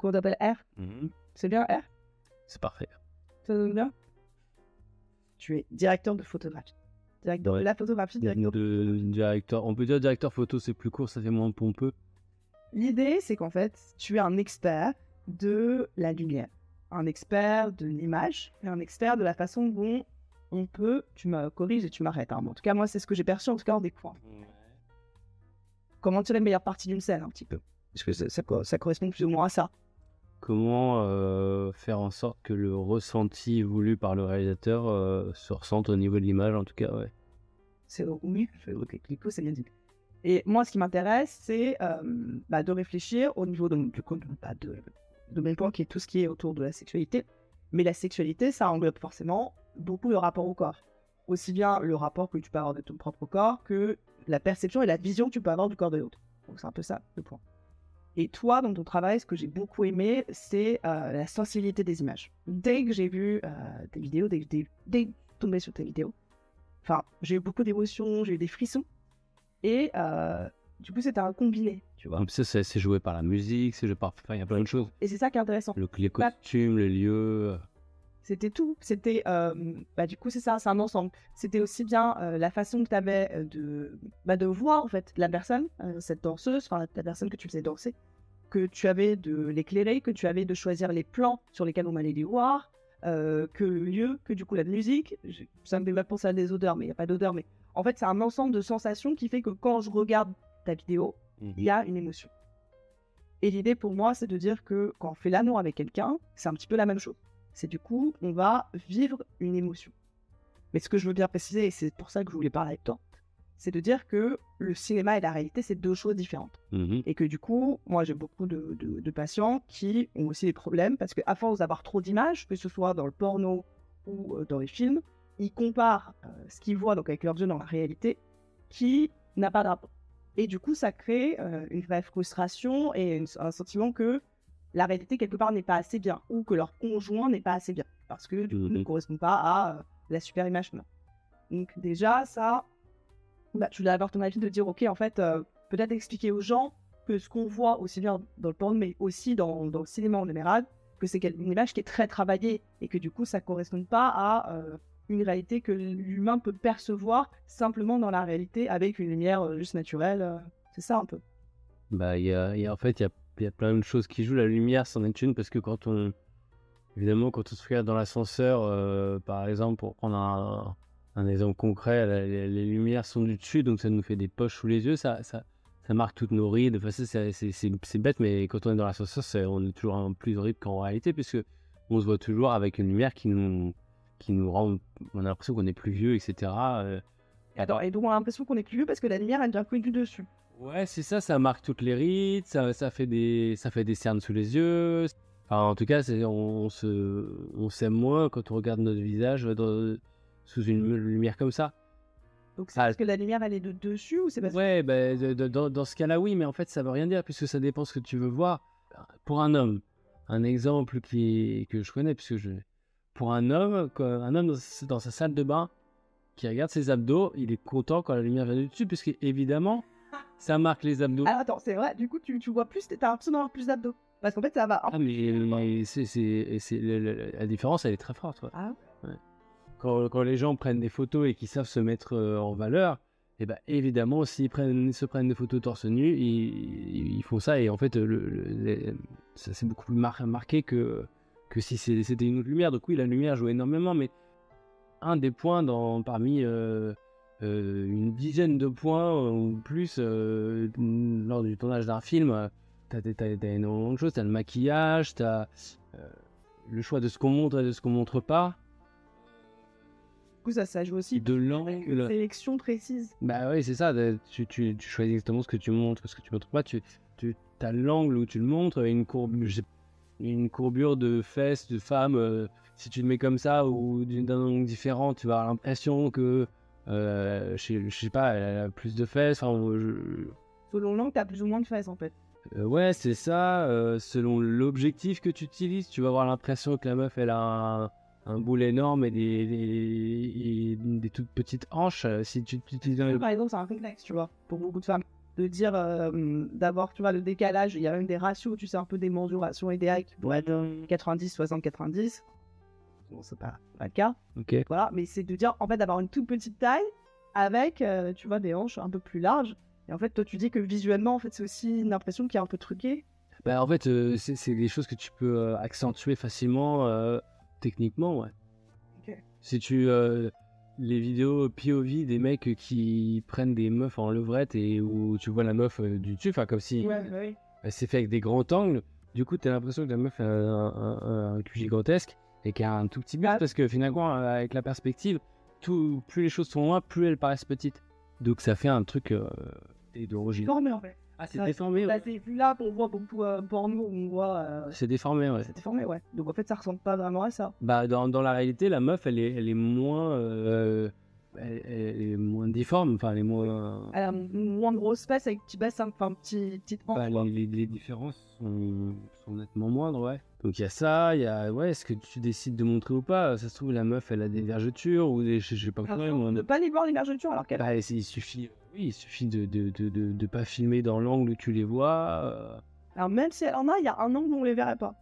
qu'on appelle R. C'est bien R? C'est parfait. Ça donne bien? Tu es directeur de photographie. Directeur de la photographie, Directeur. On peut dire directeur photo, c'est plus court, ça fait moins pompeux. L'idée, c'est qu'en fait, tu es un expert de la lumière, un expert de l'image et un expert de la façon dont on peut, tu me corriges et tu m'arrêtes. Hein. En tout cas, moi, c'est ce que j'ai perçu, en tout cas, en découvrant. Comment tirer les meilleures parties d'une scène, un petit peu. Parce que ça correspond plus ou moins à ça. Comment faire en sorte que le ressenti voulu par le réalisateur se ressente au niveau de l'image, en tout cas, ouais. C'est oui, c'est bien dit. Et moi, ce qui m'intéresse, c'est de réfléchir au niveau de mon point, qui est tout ce qui est autour de la sexualité. Mais la sexualité, ça englobe forcément beaucoup le rapport au corps. Aussi bien le rapport que tu peux avoir de ton propre corps que la perception et la vision que tu peux avoir du corps de l'autre. Donc c'est un peu ça, le point. Et toi, dans ton travail, ce que j'ai beaucoup aimé, c'est la sensibilité des images. Dès que j'ai vu tes vidéos, dès que j'ai tombé sur tes vidéos, j'ai eu beaucoup d'émotions, j'ai eu des frissons. Et du coup, c'était un combiné, tu vois. Ça, c'est joué par la musique, c'est joué par... Enfin, il y a plein de choses. Et c'est ça qui est intéressant. Les costumes, les lieux... C'était tout. C'était, du coup, c'est ça, c'est un ensemble. C'était aussi bien la façon que tu avais de voir, en fait, la personne, cette danseuse, la personne que tu faisais danser, que tu avais de l'éclairer, que tu avais de choisir les plans sur lesquels on allait les voir, que le lieu, que du coup la musique. Ça me fait pas penser à des odeurs, mais il n'y a pas d'odeur. Mais en fait, c'est un ensemble de sensations qui fait que quand je regarde ta vidéo, il y a une émotion. Et l'idée pour moi, c'est de dire que quand on fait l'amour avec quelqu'un, c'est un petit peu la même chose. C'est du coup, on va vivre une émotion. Mais ce que je veux bien préciser, et c'est pour ça que je voulais parler avec toi, c'est de dire que le cinéma et la réalité, c'est deux choses différentes. Et que du coup, moi, j'ai beaucoup de patients qui ont aussi des problèmes, parce qu'à force d'avoir trop d'images, que ce soit dans le porno ou dans les films, ils comparent ce qu'ils voient donc avec leurs yeux dans la réalité, qui n'a pas de rapport. Et du coup, ça crée une vraie frustration et un sentiment que la réalité, quelque part, n'est pas assez bien, ou que leur conjoint n'est pas assez bien, parce que du coup, ne correspond pas à la super image. Donc déjà, ça, je voulais avoir ton avis de dire, ok, en fait, peut-être expliquer aux gens que ce qu'on voit aussi bien dans le porno, mais aussi dans le cinéma en général, que c'est une image qui est très travaillée, et que du coup, ça ne correspond pas à une réalité que l'humain peut percevoir simplement dans la réalité, avec une lumière juste naturelle. C'est ça, un peu. En fait, il y a plein de choses qui jouent. La lumière, c'en est une, parce que quand on se regarde dans l'ascenseur, par exemple, pour prendre un exemple concret, les lumières sont du dessus, donc ça nous fait des poches sous les yeux, ça marque toutes nos rides. Enfin, c'est bête, mais quand on est dans l'ascenseur, on est toujours un plus horrible qu'en réalité, puisque on se voit toujours avec une lumière qui nous rend, on a l'impression qu'on est plus vieux, etc. Et donc on a l'impression qu'on est plus vieux parce que la lumière, elle vient du dessus. Ouais, c'est ça, ça marque toutes les rides, ça fait des cernes sous les yeux. Enfin, en tout cas, on s'aime moins quand on regarde notre visage sous une lumière comme ça. Donc c'est parce que la lumière, elle est de dessus, ou c'est parce Ouais, dans ce cas-là, oui, mais en fait, ça veut rien dire, puisque ça dépend ce que tu veux voir. Pour un homme, un exemple que je connais, pour un homme dans sa salle de bain, qui regarde ses abdos, il est content quand la lumière vient du dessus, puisque évidemment, ça marque les abdos. Alors attends, c'est vrai, du coup, tu vois plus, t'as l'impression d'avoir plus d'abdos. Parce qu'en fait, ça va. Mais la différence, elle est très forte. Ah. Ouais. Quand les gens prennent des photos et qu'ils savent se mettre en valeur, et ben évidemment, s'ils se prennent des photos torse nu, ils font ça, et en fait, ça c'est beaucoup plus marqué que si c'était une autre lumière. Donc oui, la lumière joue énormément, mais un des points parmi une dizaine de points ou plus lors du tournage d'un film, t'as énormément de choses. T'as le maquillage, t'as le choix de ce qu'on montre et de ce qu'on montre pas. Du coup, ça joue aussi de l'angle. Une sélection précise. Bah oui, c'est ça. Tu choisis exactement ce que tu montres, ce que tu montres pas. Tu as l'angle où tu le montres, une courbure de fesses de femme. Si tu le mets comme ça ou d'un angle différent, tu vas avoir l'impression que je sais pas, elle a plus de fesses. Selon l'angle, t'as plus ou moins de fesses en fait. Ouais, c'est ça. Selon l'objectif que tu utilises, tu vas avoir l'impression que la meuf, elle a un boule énorme et des toutes petites hanches. Si tu utilises par exemple, c'est un complexe, tu vois, pour beaucoup de femmes. de dire, d'avoir, tu vois, le décalage. Il y a même des ratios, tu sais, un peu des mensurations idéales qui pourraient être 90, 60, 90. Bon, c'est pas le cas. Ok. Voilà, mais c'est de dire, en fait, d'avoir une toute petite taille avec, tu vois, des hanches un peu plus larges. Et en fait, toi, tu dis que visuellement, en fait, c'est aussi une impression qui est un peu truquée. Bah, en fait, c'est des choses que tu peux accentuer facilement techniquement, ouais. Ok. Si tu les vidéos POV des mecs qui prennent des meufs en levrette et où tu vois la meuf du dessus, enfin comme si Ouais, oui. c'est fait avec des grands angles, du coup t'as l'impression que la meuf a un cul gigantesque et qu'elle a un tout petit buste Ah. parce que finalement avec la perspective, plus les choses sont loin, plus elles paraissent petites. Donc ça fait un truc d'origine. Déformé, en fait. Ah, c'est Ouais. déformé, Bah, ouais. c'est plus là pour voir beaucoup porno, on voit. C'est déformé, ouais. C'est déformé, ouais. Donc en fait, ça ressemble pas vraiment à ça. Bah, dans la réalité, la meuf, elle est moins, elle est moins difforme, enfin, elle est moins. Elle a moins de grosses fesses avec petit bassin, enfin petite hanche, Bah, quoi. les différences sont nettement moindres, ouais. Donc il y a ça, il y a, ouais, est-ce que tu décides de montrer ou pas? Ça se trouve, la meuf, elle a des vergetures ou des, je sais pas quoi. On ne peut pas les voir les vergetures alors qu'elle. Bah, il suffit, oui, il suffit de pas filmer dans l'angle où tu les vois. Alors même si elle en a, il y a un angle où on les verrait pas.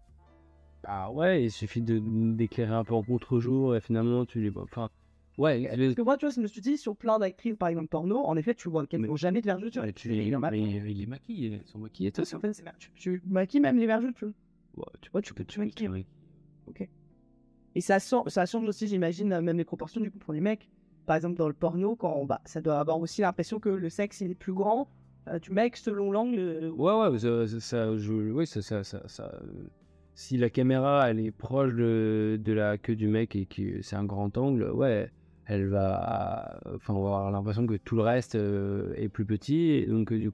Bah ouais, il suffit d'éclairer un peu en contre-jour et finalement tu les vois. Enfin, ouais, Parce que moi, tu vois, je me suis dit, sur plein d'actrices, par exemple porno, en effet, tu vois qu'elles n'ont jamais de vergetures. il les maquille, elles sont maquillées, En fait, c'est tu maquilles même les vergetures. Ouais, Tu peux maquiller. Ok. Et ça change aussi, j'imagine, même les proportions du coup pour les mecs. Par exemple, dans le porno, quand bah, ça doit avoir aussi l'impression que le sexe il est plus grand. Du mec, selon l'angle. Ouais, oui, si la caméra elle est proche de la queue du mec et que c'est un grand angle, ouais, elle va, enfin, on va avoir l'impression que tout le reste est plus petit, et donc du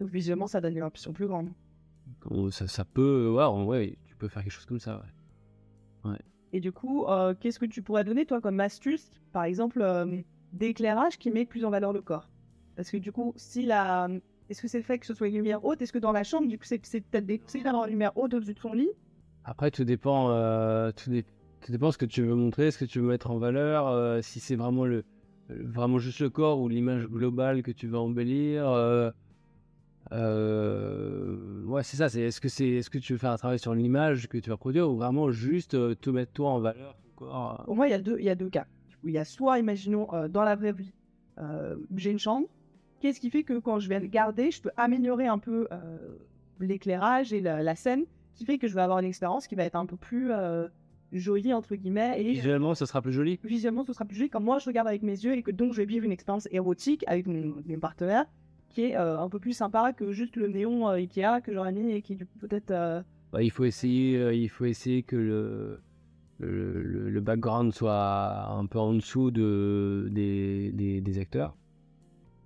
Donc, visuellement, ça donne une impression plus grande. coup, ça peut, ouais, ouais, tu peux faire quelque chose comme ça, ouais. Et du coup, qu'est-ce que tu pourrais donner, toi, comme astuce, par exemple, d'éclairage qui met plus en valeur le corps? Parce que du coup, est-ce que c'est le fait que ce soit une lumière haute? Est-ce que dans la chambre, du coup, c'est peut-être déconseillé d'avoir une lumière haute au-dessus de son lit? Après, tout dépend, tout dépend ce que tu veux montrer, ce que tu veux mettre en valeur, si c'est vraiment vraiment juste le corps ou l'image globale que tu veux embellir. Ouais, c'est ça. Est-ce que tu veux faire un travail sur l'image que tu vas produire ou vraiment juste te mettre toi en valeur, ton corps. Pour moi, il y a deux cas. Il y a soit, imaginons, dans la vraie vie, j'ai une chambre. Qu'est-ce qui fait que quand je vais le garder, je peux améliorer un peu l'éclairage et la scène, qui fait que je vais avoir une expérience qui va être un peu plus jolie, entre guillemets. Et Visuellement, ça sera plus joli. visuellement, ce sera plus joli quand moi je regarde avec mes yeux et que donc je vais vivre une expérience érotique avec mon partenaire qui est un peu plus sympa que juste le néon Ikea que j'aurais mis et qui du coup peut-être Bah, il faut essayer que le background soit un peu en dessous des acteurs.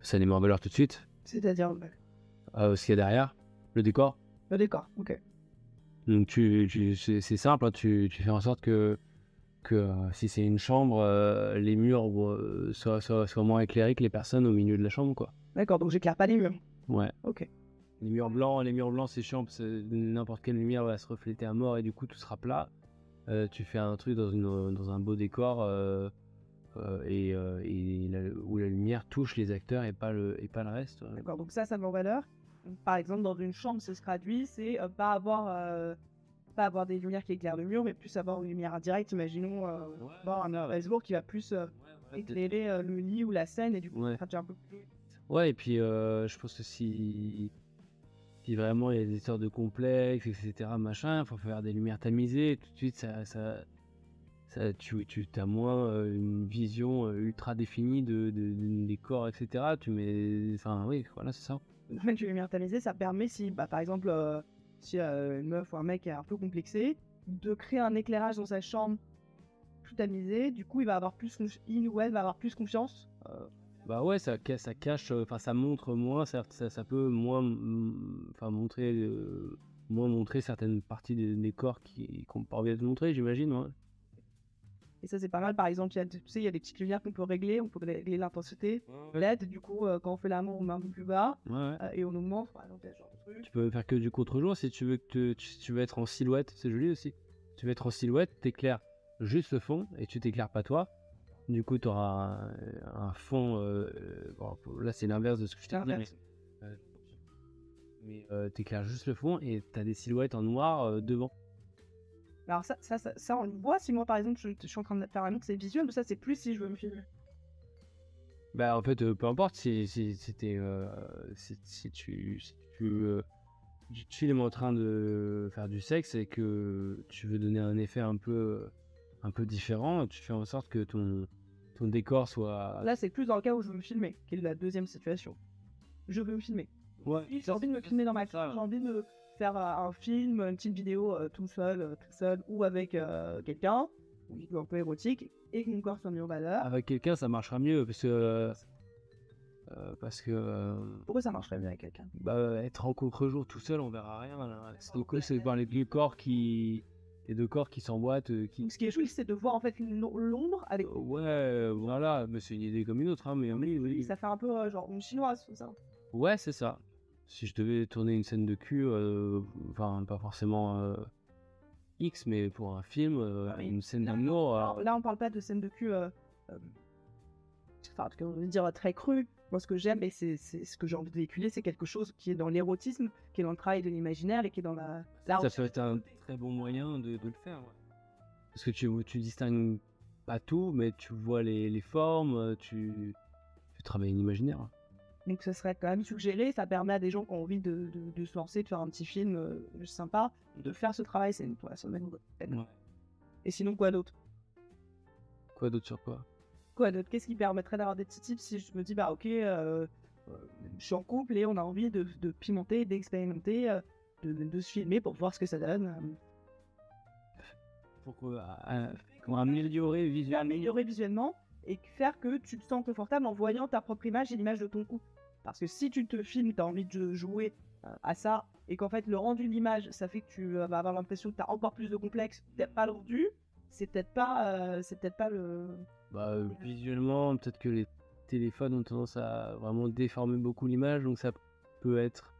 Ça les met en valeur tout de suite. c'est-à-dire Ce qu'il y a derrière, le décor. le décor. Ok. Donc c'est simple, hein, tu fais en sorte que si c'est une chambre, les murs soient moins éclairés que les personnes au milieu de la chambre, quoi. D'accord, donc j'éclaire pas les murs. Ouais. Ok. Les murs blancs, c'est chiant parce que n'importe quelle lumière va se refléter à mort et du coup tout sera plat. Tu fais un truc dans un beau décor où la lumière touche les acteurs et pas le reste. D'accord, donc ça met en valeur. Donc, par exemple, dans une chambre, ce se traduit, c'est pas avoir des lumières qui éclairent le mur, mais plus avoir une lumière indirecte. Imaginons avoir un Facebook qui va plus éclairer le lit ou la scène et du coup, ça traduit un peu plus. Ouais, et puis je pense que si vraiment il y a des histoires de complexes, etc., machin, il faut faire des lumières tamisées, tout de suite tu as moins une vision ultra définie des corps, etc. Enfin oui, voilà, c'est ça. Mettre une lumière tamisée, ça permet si, bah, par exemple, si une meuf ou un mec est un peu complexé, de créer un éclairage dans sa chambre tout tamisé. Du coup, il ou elle va avoir plus confiance. Bah ouais, ça cache, enfin ça montre moins, certes, ça peut moins, enfin moins montrer certaines parties des corps qu'on n'a pas envie de montrer, j'imagine. Ouais. Et ça, c'est pas mal. Par exemple, tu sais, il y a des petites lumières qu'on peut régler. On peut régler l'intensité. LED, du coup, quand on fait l'amour, on met un peu plus bas. Et on augmente, par exemple, ce genre de truc. Tu peux faire que du contre-jour si tu veux si tu veux être en silhouette, c'est joli aussi. Tu veux être en silhouette, t'éclaires juste le fond et tu t'éclaires pas toi. Du coup, tu auras un fond. Bon, là, c'est l'inverse de ce que je t'ai dit. mais t'éclaires juste le fond et t'as des silhouettes en noir devant. Alors ça, on le voit. Si moi, par exemple, je suis en train de faire un autre, c'est visuel, mais ça, c'est plus si je veux me filmer. Bah en fait, peu importe si t'es, si tu tu te filmes en train de faire du sexe et que tu veux donner un effet un peu différent, tu fais en sorte que ton décor soit... Là, c'est plus dans le cas où je veux me filmer, qui est la deuxième situation. Je veux me filmer. Ouais, J'ai envie de me filmer dans ma chambre, j'ai envie de faire un film, une petite vidéo tout seul, ou avec quelqu'un, un peu érotique, et que mon corps soit mis en valeur. avec quelqu'un, ça marchera mieux parce que Pourquoi ça marcherait bien avec quelqu'un? bah, être en contre-jour tout seul, on verra rien. Là. Donc c'est par les deux corps qui s'emboîtent. Donc, ce qui est joli, c'est de voir en fait l'ombre avec. Ouais, voilà, mais c'est une idée comme une autre, hein, mais oui. Ça fait un peu genre une chinoise, tout ça. Ouais, c'est ça. Si je devais tourner une scène de cul, enfin pas forcément X, mais pour un film, une scène d'amour. Là, on parle pas de scène de cul. Enfin, on veut dire très cru. Moi, ce que j'aime et c'est ce que j'ai envie de véhiculer, c'est quelque chose qui est dans l'érotisme, qui est dans le travail de l'imaginaire et qui est dans la. Ça peut être un très bon moyen de le faire. Ouais. Parce que tu distingues pas tout, mais tu vois les formes, tu travailles l'imaginaire. Donc, ce serait quand même suggéré. Ça permet à des gens qui ont envie de se lancer, de faire un petit film sympa, de faire ce travail. C'est une semaine. Ouais. Et sinon, quoi d'autre? Quoi d'autre sur quoi? Quoi d'autre? Qu'est-ce qui permettrait d'avoir des petits tips si je me dis, bah ok, je suis en couple et on a envie de pimenter, d'expérimenter, de se filmer pour voir ce que ça donne. Pour améliorer visuellement et faire que tu te sens confortable en voyant ta propre image et l'image de ton couple. Parce que si tu te filmes, tu as envie de jouer à ça et qu'en fait le rendu de l'image, ça fait que tu vas avoir l'impression que tu as encore plus de complexe, peut-être pas le rendu, c'est peut-être pas le... Bah, visuellement, peut-être que les téléphones ont tendance à vraiment déformer beaucoup l'image, donc ça peut être...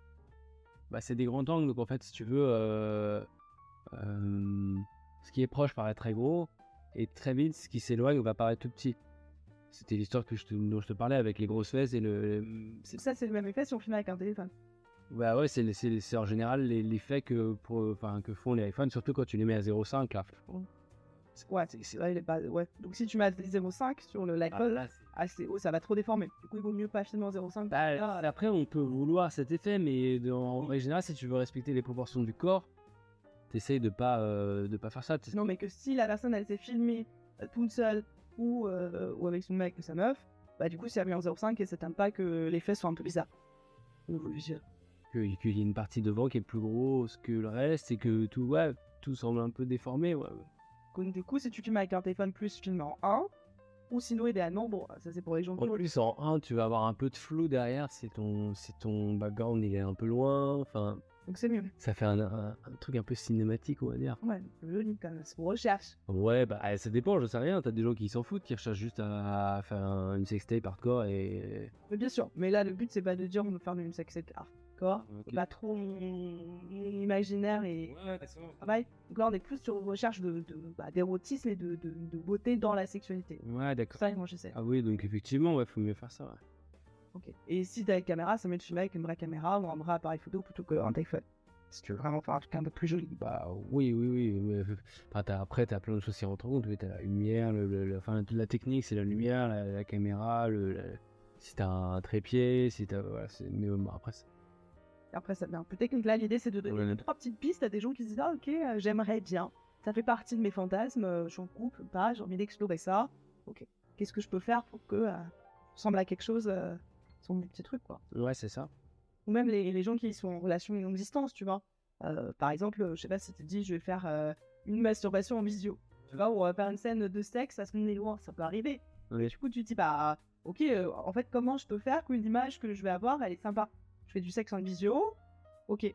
Bah, c'est des grands angles, donc en fait, si tu veux, ce qui est proche paraît très gros, et très vite, ce qui s'éloigne va paraître tout petit. C'était l'histoire dont je te parlais avec les grosses fesses et Ça, c'est le même effet si on filme avec un téléphone. Bah ouais, c'est en général l'effet que font les iPhones, surtout quand tu les mets à 0,5 là. Ouais, là, il est pas... ouais. Donc si tu mets à 0,5 sur l'iPhone, assez haut, ça va trop déformer. Du coup, il vaut mieux pas filmer en 0,5. Bah, après, on peut vouloir cet effet, mais en règle générale, si tu veux respecter les proportions du corps, t'essayes de pas faire ça. Non, mais que si la personne, elle s'est filmée toute seule ou avec son mec ou sa meuf, bah du coup, c'est mis en 0,5 et ça t'aime pas que les fesses soient un peu bizarres. Qu'il y ait une partie devant qui est plus grosse que le reste et que tout semble un peu déformé. Ouais. Donc, du coup, si tu filmes avec un téléphone plus, filme en 1, ou sinon, idéalement, bon, ça c'est pour les gens en plus, en 1, tu vas avoir un peu de flou derrière si ton background il est un peu loin. Enfin, donc c'est mieux. Ça fait un truc un peu cinématique, on va dire. Ouais, joli quand même, c'est pour recherche. Ouais, bah ça dépend, je sais rien. T'as des gens qui s'en foutent, qui recherchent juste à faire une sextape hardcore et. Mais bien sûr, mais là, le but c'est pas de dire on veut faire une sextape hardcore, Okay. pas trop imaginaire et travail. Donc là, on est plus sur une recherche d'érotisme et de beauté dans la sexualité. Ouais, d'accord. Ça, moi, j'essaie. Ah oui, donc effectivement, ouais, faut mieux faire ça. Ouais. Ok. Et si t'as une caméra, ça met de filmer avec une vraie caméra ou un vrai appareil photo plutôt qu'un téléphone. Si tu veux vraiment faire un truc un peu plus joli. Bah oui. Enfin, après, t'as plein de choses qui rentrent en compte. Oui, t'as la lumière, enfin, la technique, c'est la lumière, la caméra, si t'as un trépied, si t'as. Voilà, mais après, ça devient un peu technique. Là, l'idée, c'est de donner 3 petites pistes à des gens qui se disent ah, ok, j'aimerais bien. Ça fait partie de mes fantasmes. Je suis en couple, pas, j'ai envie d'explorer ça. Ok. Qu'est-ce que je peux faire pour que ressemble à quelque chose sont des petits trucs, quoi. Ouais, c'est ça. Ou même les gens qui sont en relation longue distance, tu vois. Par exemple, je sais pas si tu te dis, je vais faire une masturbation en visio. Tu vois, ou on va faire une scène de sexe, ça se met loin, ça peut arriver. Oui. Et du coup, tu te dis, bah, ok, en fait, comment je peux faire qu'une image que je vais avoir, elle est sympa. Je fais du sexe en visio, ok,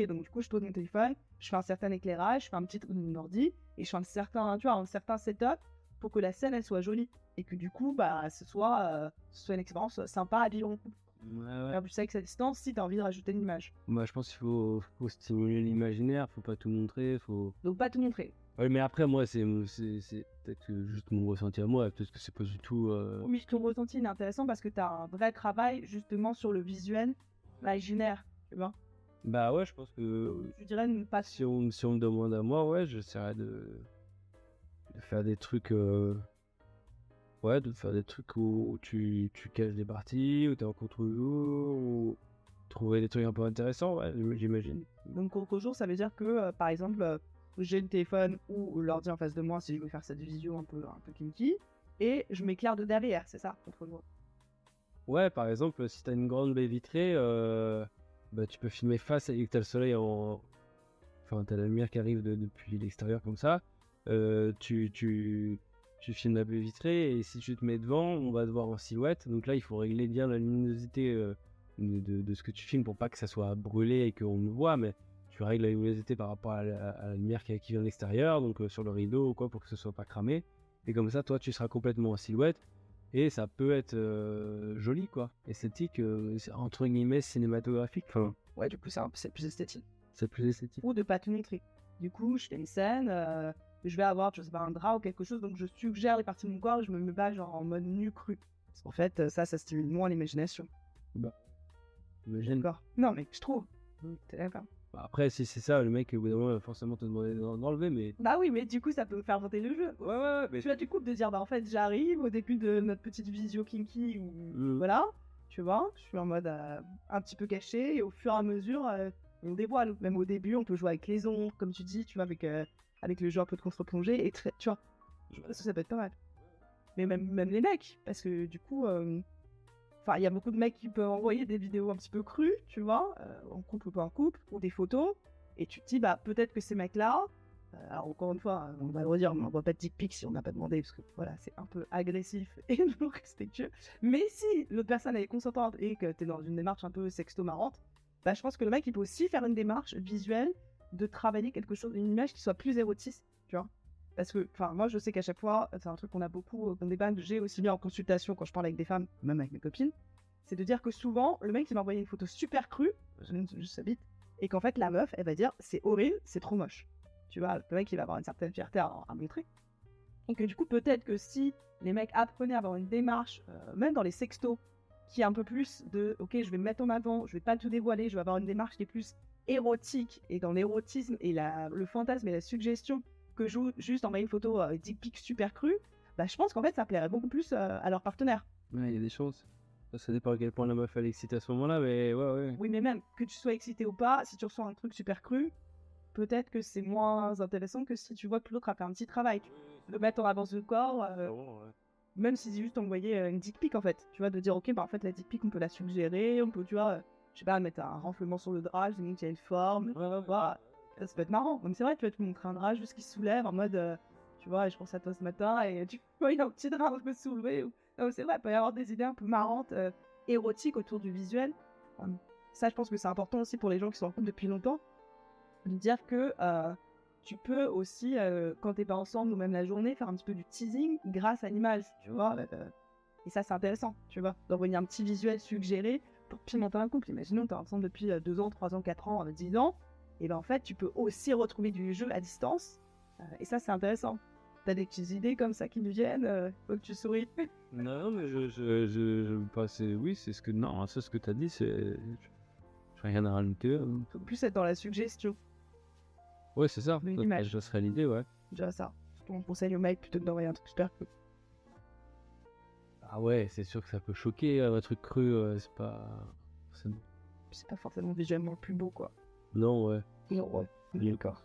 donc du coup, je pose mon téléphone, je fais un certain éclairage, je fais un petit truc de mon ordi, et je fais un certain setup pour que la scène, elle soit jolie. Et que du coup, bah, ce soit une expérience sympa à vivre en couple. Ouais. Faire du sexe à distance si t'as envie de rajouter une image. Moi, je pense qu'il faut stimuler l'imaginaire, faut pas tout montrer, Donc pas tout montrer. Ouais, mais après, moi, c'est peut-être juste mon ressenti à moi, peut-être que c'est pas du tout... Oui, ton ressenti il est intéressant parce que t'as un vrai travail justement sur le visuel, l'imaginaire. tu vois. Bah ouais, je pense que Je dirais ne pas. si on me demande à moi, ouais, j'essaierais de faire des trucs, ouais, de faire des trucs où tu caches des parties, où t'es en contre-jour, ou trouver des trucs un peu intéressants, ouais, j'imagine. Donc contre-jour, ça veut dire que, par exemple, j'ai le téléphone ou l'ordi en face de moi si je veux faire cette visio un peu kinky, et je m'éclaire de derrière, c'est ça, contre-jour. Ouais, par exemple, si t'as une grande baie vitrée, bah, tu peux filmer face et que t'as le soleil en... Enfin, t'as la lumière qui arrive depuis l'extérieur comme ça. Tu filmes la baie vitrée et si tu te mets devant, on va te voir en silhouette. Donc là, il faut régler bien la luminosité de ce que tu filmes pour pas que ça soit brûlé et qu'on le voit, mais tu règles la luminosité par rapport à la lumière qui vient de l'extérieur, donc sur le rideau ou quoi, pour que ce soit pas cramé. Et comme ça, toi, tu seras complètement en silhouette. Et ça peut être joli, quoi. Esthétique, entre guillemets, cinématographique. Enfin, Ouais, du coup, c'est plus esthétique. c'est plus esthétique. Ou de pas te montrer. Du coup, je fais une scène, je vais avoir, je sais pas, un drap ou quelque chose, donc je suggère les parties de mon corps et je me mets pas genre en mode nu cru. Parce qu'en fait, ça stimule moins l'imagination. Bah, imagine. D'accord. Non, mais je trouve. T'es d'accord. Bah, après, si c'est ça, le mec, au bout d'un moment, il va forcément te demander d'enlever, mais. Bah oui, mais du coup, ça peut me faire monter le jeu. Ouais, mais. Tu vois, du coup, de dire, bah en fait, j'arrive au début de notre petite visio kinky, ou voilà, tu vois, je suis en mode un petit peu caché, et au fur et à mesure, on dévoile. Même au début, on peut jouer avec les ombres, comme tu dis, tu vois, avec le jeu un peu de contre-plongée, et tu vois, je pense que ça peut être pas mal. Mais même les mecs, parce que du coup, enfin, il y a beaucoup de mecs qui peuvent envoyer des vidéos un petit peu crues, tu vois, en couple ou pas en couple, ou des photos, et tu te dis, bah peut-être que ces mecs-là, alors encore une fois, on va le redire, on n'envoie pas de dick pic si on n'a pas demandé, parce que voilà, c'est un peu agressif et non respectueux. Mais si l'autre personne est consentante et que tu es dans une démarche un peu sexto marrante, bah je pense que le mec il peut aussi faire une démarche visuelle de travailler quelque chose, une image qui soit plus érotiste, tu vois. Parce que, enfin, moi je sais qu'à chaque fois, c'est un truc qu'on a beaucoup dans des débat, que j'ai aussi bien en consultation quand je parle avec des femmes, même avec mes copines, c'est de dire que souvent, le mec il m'a envoyé une photo super crue, juste sa bite, et qu'en fait la meuf elle va dire c'est horrible, c'est trop moche. Tu vois, le mec il va avoir une certaine fierté à montrer. Et que du coup, peut-être que si les mecs apprenaient à avoir une démarche, même dans les sextos, qui est un peu plus de ok, je vais me mettre en avant, je vais pas tout dévoiler, je vais avoir une démarche qui est plus érotique et dans l'érotisme et le fantasme et la suggestion que juste envoyer une photo dick pic super crue, bah je pense qu'en fait ça plairait beaucoup plus à leur partenaire. Ouais, il y a des chances. Ça dépend à quel point la meuf elle est excitée à ce moment-là, mais ouais. Oui, mais même que tu sois excité ou pas, si tu reçois un truc super cru, peut-être que c'est moins intéressant que si tu vois que l'autre a fait un petit travail. Le mettre en avance de corps, même si c'est juste envoyer une dick pic en fait. Tu vois, de dire ok, bah en fait la dick pic on peut la suggérer, on peut, tu vois, je sais pas, mettre un renflement sur le drap, je dis qu'il y a une forme, voilà. Ça peut être marrant. Même c'est vrai, tu vas te montrer un drap juste qui se soulève en mode, tu vois, je pense à toi ce matin et tu vois, il y a un petit drap un peu soulevé. Non, c'est vrai, il peut y avoir des idées un peu marrantes, érotiques autour du visuel. Ça, je pense que c'est important aussi pour les gens qui sont en couple depuis longtemps, de dire que tu peux aussi, quand t'es pas ensemble ou même la journée, faire un petit peu du teasing grâce à l'image, tu vois. Et ça, c'est intéressant, tu vois, d'envoyer un petit visuel suggéré pour pimenter un couple. Imaginons que t'es ensemble depuis 2 ans, 3 ans, 4 ans, 10 ans, et ben en fait, tu peux aussi retrouver du jeu à distance, et ça, c'est intéressant. T'as des petites idées comme ça qui nous viennent, faut que tu souris. Non, mais oui, c'est ce que. Non, c'est ce que t'as dit, c'est. J'ai rien à rajouter. Faut plus être dans la suggestion. Ouais, c'est ça. Une image. Ça serait l'idée, ouais. Déjà ça. Surtout on conseille au mec plutôt que d'envoyer un truc super cool. Ah ouais, c'est sûr que ça peut choquer, un truc cru, c'est pas. C'est pas forcément visuellement le plus beau, quoi. Non, ouais. Ouais, d'accord.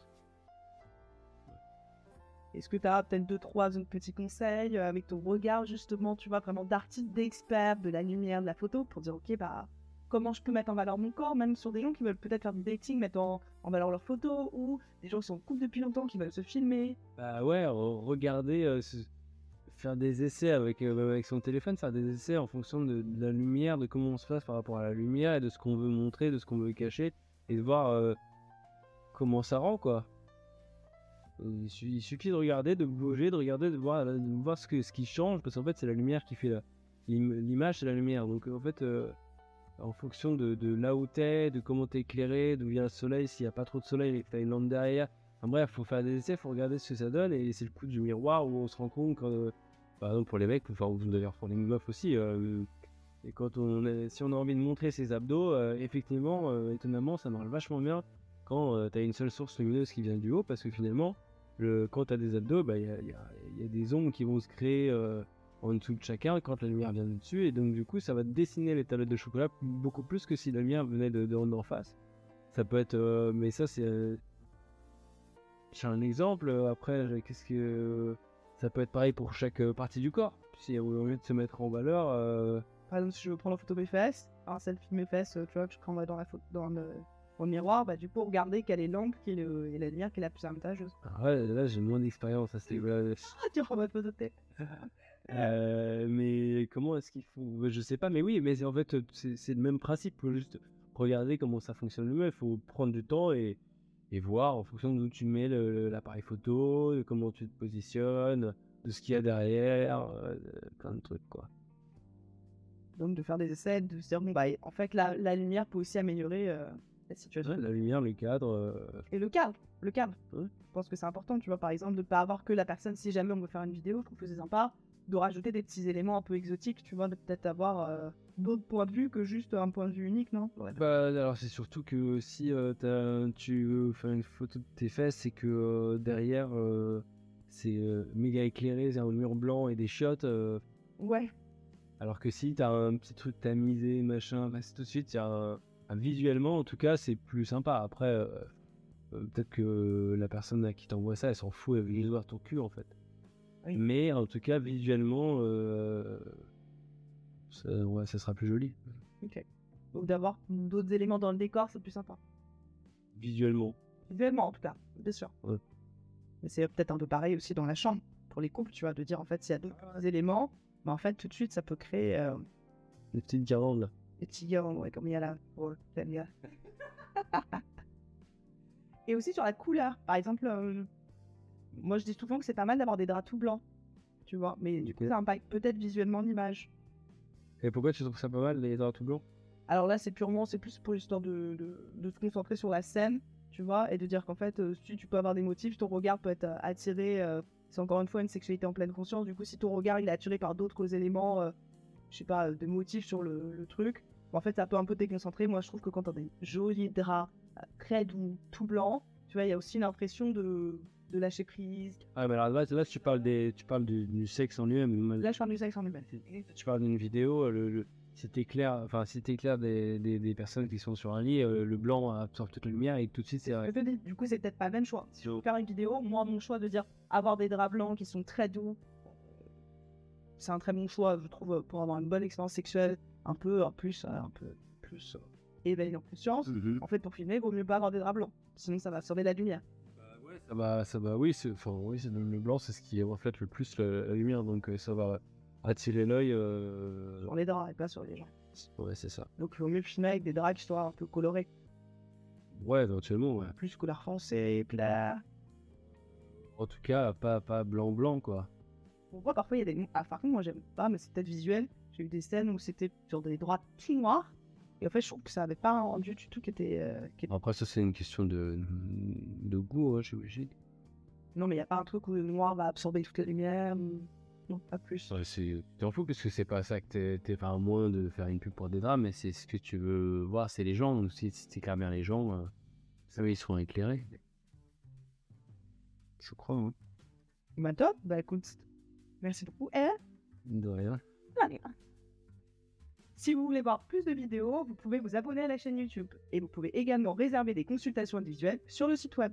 Est-ce que tu as peut-être 2-3 autres petits conseils avec ton regard, justement, tu vois, vraiment d'artiste, d'expert, de la lumière, de la photo, pour dire, ok, bah, comment je peux mettre en valeur mon corps, même sur des gens qui veulent peut-être faire du dating, mettre en valeur leurs photos, ou des gens qui sont en couple depuis longtemps, qui veulent se filmer. Bah ouais, regarder, faire des essais avec son téléphone, faire des essais en fonction de la lumière, de comment on se passe par rapport à la lumière, et de ce qu'on veut montrer, de ce qu'on veut cacher, et de voir comment ça rend, quoi. Il suffit de regarder, de bouger, de regarder, de voir ce qui change, parce qu'en fait c'est la lumière qui fait l'image, c'est la lumière. Donc en fait, en fonction de là où t'es, de comment t'es éclairé, d'où vient le soleil, s'il n'y a pas trop de soleil et que t'as une lampe derrière. Enfin bref, faut faire des essais, faut regarder ce que ça donne, et c'est le coup du miroir où on se rend compte quand, par exemple pour les mecs, enfin ou d'ailleurs pour les meufs aussi, Et si on a envie de montrer ses abdos, effectivement, étonnamment, ça marche vachement bien quand tu as une seule source lumineuse qui vient du haut, parce que finalement, quand tu as des abdos, il y a des ombres qui vont se créer en dessous de chacun quand la lumière vient du dessus, et donc du coup, ça va dessiner les tablettes de chocolat beaucoup plus que si la lumière venait d'en face. Ça peut être, mais ça c'est un exemple. Après, ça peut être pareil pour chaque partie du corps. Si au lieu de se mettre en valeur, Par exemple, si je veux prendre en photo mes fesses, un selfie de mes fesses, tu vois, que je prendrais dans le miroir, bah du coup, regarder quel est l'angle et la lumière qui est la plus avantageuse. là j'ai moins d'expérience à ce niveau-là. Tu prends votre photo de tête. Mais comment est-ce qu'il faut? Je sais pas, mais oui, mais en fait, c'est le même principe. Faut juste regarder comment ça fonctionne le mieux. Il faut prendre du temps et voir en fonction d'où tu mets l'appareil photo, de comment tu te positionnes, de ce qu'il y a derrière, plein de trucs, quoi. Donc, de faire des essais, de se dire, bon, bah, en fait, la lumière peut aussi améliorer la situation. Ouais, la lumière, le cadre. Et le cadre. Ouais. Je pense que c'est important, tu vois, par exemple, de ne pas avoir que la personne, si jamais on veut faire une vidéo, je trouve que c'est sympa, de rajouter des petits éléments un peu exotiques, tu vois, de peut-être avoir d'autres points de vue que juste un point de vue unique, non? Ouais. Bah, alors c'est surtout que si tu veux faire une photo de tes fesses, c'est que derrière c'est méga éclairé, c'est un mur blanc et des chiottes. Ouais. Alors que si t'as un petit truc tamisé, machin, bah, c'est tout de suite, visuellement en tout cas, c'est plus sympa. Après, peut-être que la personne à qui t'envoie ça, elle s'en fout, elle veut juste voir ton cul en fait. Oui. Mais en tout cas, visuellement, ça sera plus joli. Ok. Donc d'avoir d'autres éléments dans le décor, c'est plus sympa. Visuellement. Visuellement, en tout cas, bien sûr. Ouais. Mais c'est peut-être un peu pareil aussi dans la chambre, pour les couples, tu vois, de dire, en fait, s'il y a d'autres éléments, bah, en fait, tout de suite, ça peut créer Des petites guirlandes là. des petits guirlandes, ouais, comme il y a là. Pour Et aussi sur la couleur. Par exemple, moi, je dis souvent que c'est pas mal d'avoir des draps tout blancs, tu vois, mais du coup, ça impacte peut-être visuellement l'image. Et pourquoi tu trouves ça pas mal, les draps tout blancs? Alors là, c'est plus pour l'histoire de se concentrer sur la scène, tu vois, et de dire qu'en fait, si tu peux avoir des motifs, ton regard peut être attiré. C'est encore une fois une sexualité en pleine conscience. Du coup, si ton regard il est attiré par d'autres éléments, je sais pas, de motifs sur le truc, en fait, ça peut un peu te déconcentrer. Moi, je trouve que quand on a des jolis draps très doux, tout blancs, tu vois, il y a aussi une impression de lâcher prise. Ah, mais alors là tu parles du sexe en lui-même. Là, je parle du sexe en lui-même. Tu parles d'une vidéo, si t'éclaires des personnes qui sont sur un lit, le blanc absorbe toute la lumière et tout de suite c'est vrai. Du coup, c'est peut-être pas le même choix. Si je veux faire une vidéo, moi, mon choix de dire avoir des draps blancs qui sont très doux, c'est un très bon choix, je trouve, pour avoir une bonne expérience sexuelle, un peu plus éveillé en conscience. En fait, pour filmer, il vaut mieux pas avoir des draps blancs, sinon ça va absorber la lumière. Oui, le blanc c'est ce qui reflète le plus la lumière, donc ça va attirer l'œil. Sur les draps et pas sur les gens. Ouais, c'est ça. Donc, il vaut mieux filmer avec des draps qui soient un peu colorés. Ouais, éventuellement, ouais. Plus couleur foncée, plat. En tout cas, pas blanc, quoi. On voit parfois, il y a des. Ah, par contre, moi, j'aime pas, mais c'est peut-être visuel. J'ai eu des scènes où c'était sur des draps tout noirs. Et en fait, je trouve que ça avait pas un rendu du tout qui était. Après, ça, c'est une question de goût, hein, j'imagine. Non, mais il n'y a pas un truc où le noir va absorber toute la lumière. Non, pas plus. Ouais, t'en fous parce que c'est pas ça que t'es pas à moins de faire une pub pour des draps, mais c'est ce que tu veux voir, c'est les gens. Donc si t'éclaires bien les gens, ils seront éclairés. Je crois, oui. Bah top, bah écoute, merci beaucoup. Et De rien. allez. Si vous voulez voir plus de vidéos, vous pouvez vous abonner à la chaîne YouTube. Et vous pouvez également réserver des consultations individuelles sur le site web.